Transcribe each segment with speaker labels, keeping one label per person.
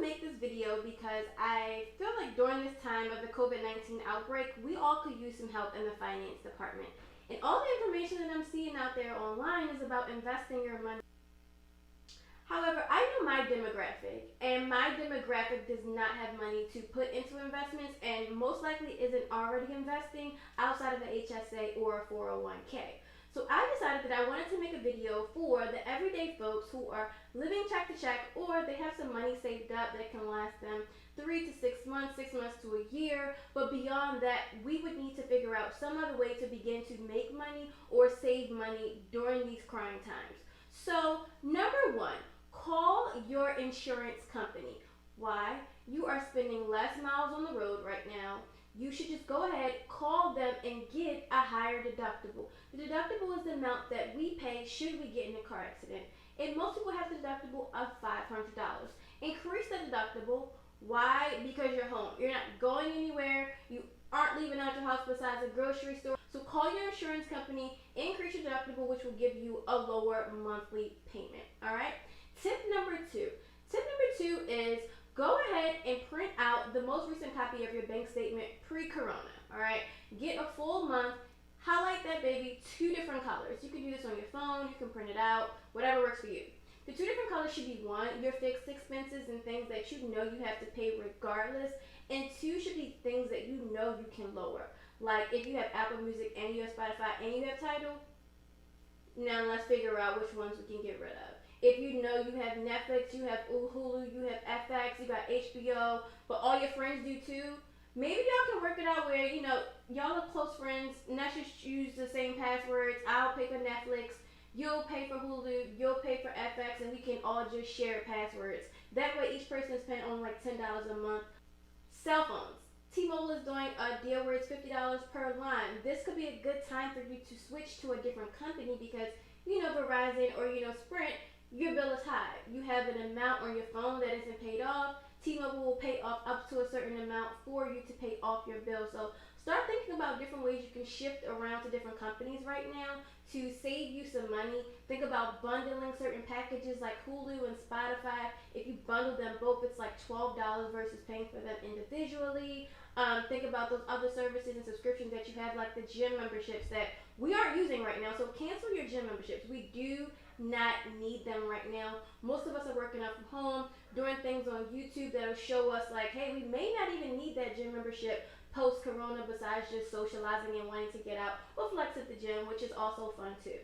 Speaker 1: make this video because I feel like during this time of the COVID-19 outbreak, we all could use some help in the finance department. And all the information that I'm seeing out there online is about investing your money. However, I know my demographic, and my demographic does not have money to put into investments and most likely isn't already investing outside of an HSA or a 401k. So I decided that I wanted to make a video for the everyday folks who are living check to check, or they have some money saved up that can last them 3 to 6 months, 6 months to a year. But beyond that, we would need to figure out some other way to begin to make money or save money during these trying times. So number one, call your insurance company. Why? You are spending less miles on the road right now. You should just go ahead, call them, and get a higher deductible. The deductible is the amount that we pay should we get in a car accident. And most people have the deductible of $500. Increase the deductible. Why? Because you're home. You're not going anywhere. You aren't leaving out your house besides a grocery store. So call your insurance company, increase your deductible, which will give you a lower monthly payment. All right? Tip number two. Tip number 2 is go ahead and print out the most recent copy of your bank statement pre-corona. All right? Get a full month. Highlight that baby 2 different colors. You can do this on your phone. You can print it out. Whatever works for you. The 2 different colors should be 1, your fixed expenses and things that you know you have to pay regardless. And 2 should be things that you know you can lower. Like if you have Apple Music and you have Spotify and you have Tidal, now let's figure out which ones we can get rid of. If you know you have Netflix, you have Hulu, you have FX, you got HBO, but all your friends do too, maybe y'all can work it out where, y'all are close friends, and let's just use the same passwords. I'll pay for Netflix, you'll pay for Hulu, you'll pay for FX, and we can all just share passwords. That way each person is paying only like $10 a month. Cell phones. T-Mobile is doing a deal where it's $50 per line. This could be a good time for you to switch to a different company because, Verizon or, Sprint, your bill is high. You have an amount on your phone that isn't paid off. T-Mobile will pay off up to a certain amount for you to pay off your bill. So start thinking about different ways you can shift around to different companies right now to save you some money. Think about bundling certain packages like Hulu and Spotify. If you bundle them both, it's like $12 versus paying for them individually. Think about those other services and subscriptions that you have, like the gym memberships that we aren't using right now. So cancel your gym memberships. We do not need them right now. Most of us are working out from home, doing things on YouTube that'll show us like, hey, we may not even need that gym membership post-corona besides just socializing and wanting to get out or flex at the gym, which is also fun too.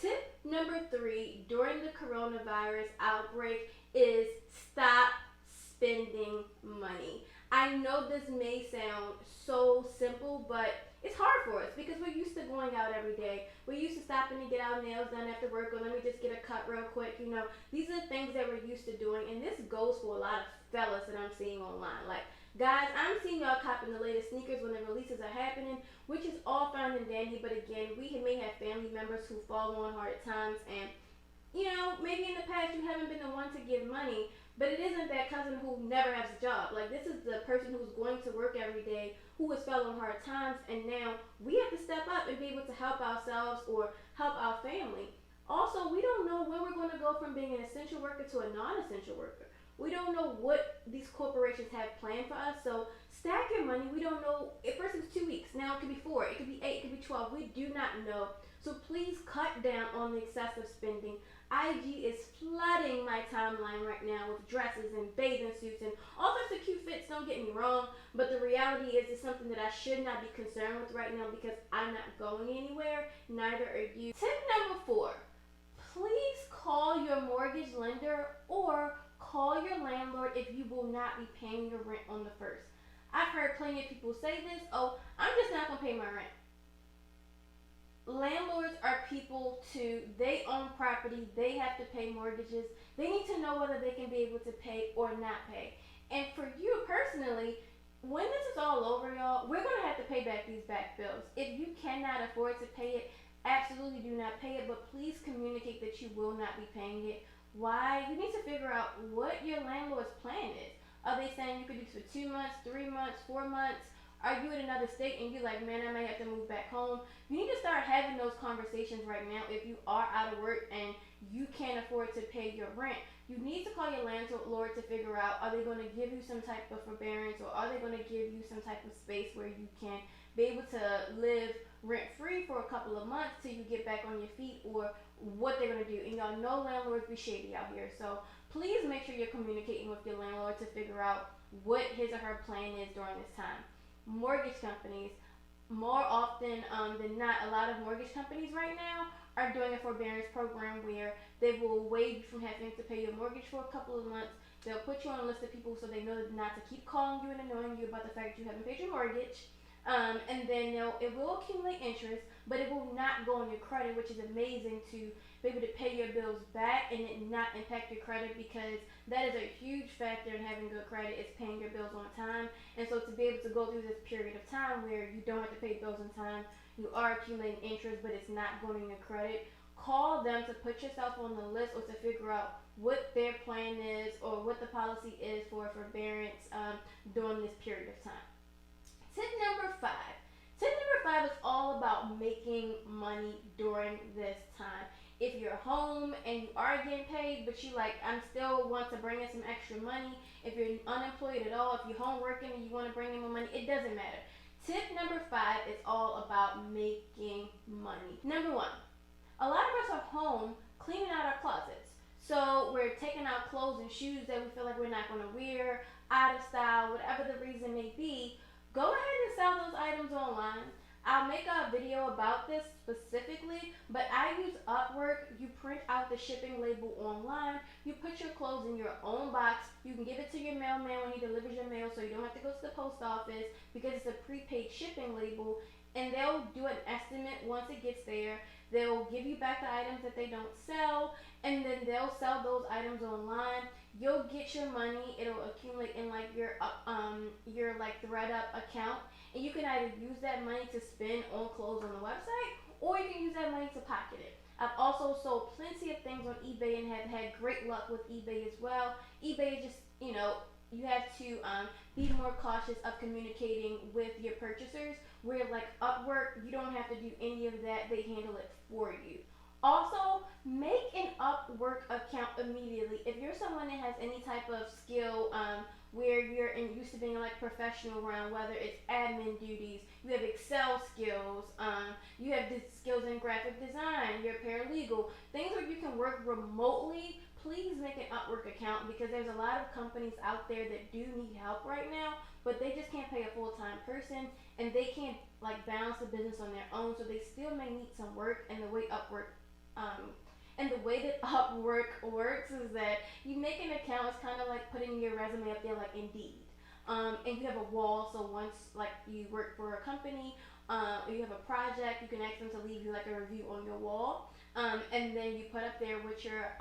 Speaker 1: Tip number 3 during the coronavirus outbreak is stop spending money. I know this may sound so simple, but it's hard for us because we're used to going out every day. We're used to stopping to get our nails done after work, or let me just get a cut real quick. These are the things that we're used to doing, and this goes for a lot of fellas that I'm seeing online. Like, guys, I'm seeing y'all copping the latest sneakers when the releases are happening, which is all fine and dandy, but again, we may have family members who fall on hard times, and maybe in the past you haven't been the one to give money, but it isn't that cousin who never has a job. Like, this is the person who's going to work every day, who has fell on hard times, and now we have to step up and be able to help ourselves or help our family. Also, we don't know when we're going to go from being an essential worker to a non-essential worker. We don't know what these corporations have planned for us, so stack your money. We don't know. At first it was 2 weeks, now it could be 4, it could be 8, it could be 12. We do not know. So please cut down on the excessive spending. IG is flooding my timeline right now with dresses and bathing suits and all sorts of cute fits, don't get me wrong, but the reality is it's something that I should not be concerned with right now because I'm not going anywhere, neither are you. Tip number 4, please call your mortgage lender or call your landlord if you will not be paying your rent on the 1st. I've heard plenty of people say this, oh, I'm just not going to pay my rent. Landlords are people too. They own property. They have to pay mortgages. They need to know whether they can be able to pay or not pay. And for you personally, when this is all over, y'all, we're going to have to pay back these back bills. If you cannot afford to pay it, absolutely do not pay it, but please communicate that you will not be paying it. Why? You need to figure out what your landlord's plan is. Are they saying you could do this for 2 months, 3 months, 4 months? Are you in another state and you're like, man, I might have to move back home? You need to start having those conversations right now. If you are out of work and you can't afford to pay your rent, you need to call your landlord to figure out, are they going to give you some type of forbearance, or are they going to give you some type of space where you can be able to live rent free for a couple of months till you get back on your feet, or what they're going to do. And y'all know landlords be shady out here, so please make sure you're communicating with your landlord to figure out what his or her plan is during this time. Mortgage companies, more often than not, a lot of mortgage companies right now are doing a forbearance program where they will waive you from having to pay your mortgage for a couple of months. They'll put you on a list of people so they know not to keep calling you and annoying you about the fact you haven't paid your mortgage. And then it will accumulate interest, but it will not go on your credit, which is amazing to be able to pay your bills back and it not impact your credit, because that is a huge factor in having good credit, is paying your bills on time. And so to be able to go through this period of time where you don't have to pay bills on time, you are accumulating interest, but it's not going on your credit, call them to put yourself on the list, or to figure out what their plan is or what the policy is for forbearance during this period of time. Tip number 5. Tip number 5 is all about making money during this time. If you're home and you are getting paid, but you like, I'm still want to bring in some extra money. If you're unemployed at all, if you're home working and you want to bring in more money, it doesn't matter. Tip number 5 is all about making money. Number 1, a lot of us are home cleaning out our closets. So we're taking out clothes and shoes that we feel like we're not going to wear, out of style, whatever the reason may be. Go ahead and sell those items online. I'll make a video about this specifically, but I use Upwork. You print out the shipping label online. You put your clothes in your own box. You can give it to your mailman when he delivers your mail, so you don't have to go to the post office, because it's a prepaid shipping label, and they'll do an estimate once it gets there. They'll give you back the items that they don't sell, and then they'll sell those items online. You'll get your money. It'll accumulate in like your like ThreadUp account, and you can either use that money to spend on clothes on the website, or you can use that money to pocket it. I've also sold plenty of things on eBay and have had great luck with eBay as well. eBay is just, you have to be more cautious of communicating with your purchasers, where like Upwork, you don't have to do any of that. They handle it for you. Also, make an Upwork account immediately. If you're someone that has any type of skill where you're used to being like professional around, whether it's admin duties, you have Excel skills, you have skills in graphic design, you're a paralegal, things where you can work remotely, please make an Upwork account, because there's a lot of companies out there that do need help right now, but they just can't pay a full-time person, and they can't like balance the business on their own, so they still may need some work. And the way that Upwork works is that you make an account. It's kind of like putting your resume up there like Indeed, and you have a wall. So once like you work for a company, or you have a project, you can ask them to leave you like a review on your wall, and then you put up there what your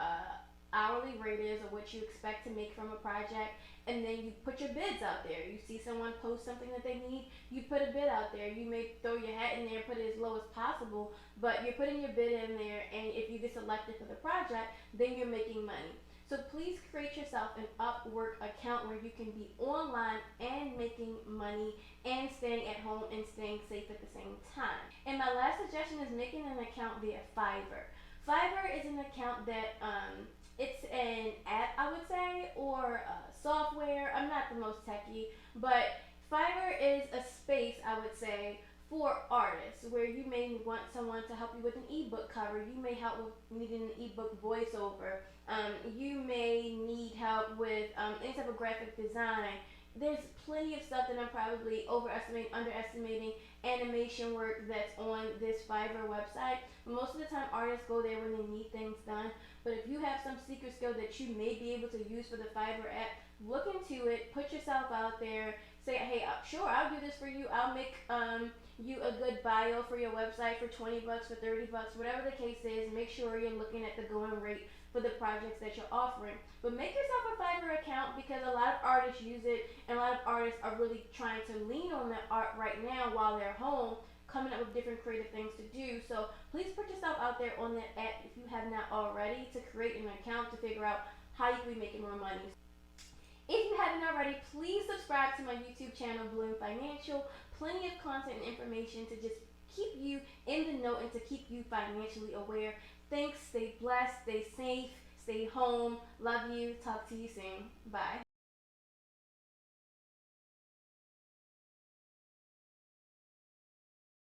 Speaker 1: hourly rate is, or what you expect to make from a project, and then you put your bids out there. You see someone post something that they need, you put a bid out there. You may throw your hat in there and put it as low as possible, but you're putting your bid in there, and if you get selected for the project, then you're making money. So please create yourself an Upwork account where you can be online and making money and staying at home and staying safe at the same time. And my last suggestion is making an account via Fiverr. Fiverr is an account that it's an app, I would say, or software. I'm not the most techy, but Fiverr is a space, I would say, for artists, where you may want someone to help you with an ebook cover. You may help with needing an ebook voiceover. You may need help with any type of graphic design. There's plenty of stuff that I'm probably underestimating animation work that's on this Fiverr website. Most of the time, artists go there when they need things done. But if you have some secret skill that you may be able to use for the Fiverr app, look into it, put yourself out there, say, hey, sure, I'll do this for you. I'll make you a good bio for your website for $20, for $30, whatever the case is. Make sure you're looking at the going rate for the projects that you're offering. But make yourself a Fiverr account, because a lot of artists use it, and a lot of artists are really trying to lean on their art right now while they're home, coming up with different creative things to do. So please put yourself out there on that app if you have not already, to create an account to figure out how you can be making more money. If you haven't already, please subscribe to my YouTube channel, Bloom Financial. Plenty of content and information to just keep you in the know and to keep you financially aware. Thanks. Stay blessed. Stay safe. Stay home. Love you. Talk to you soon. Bye.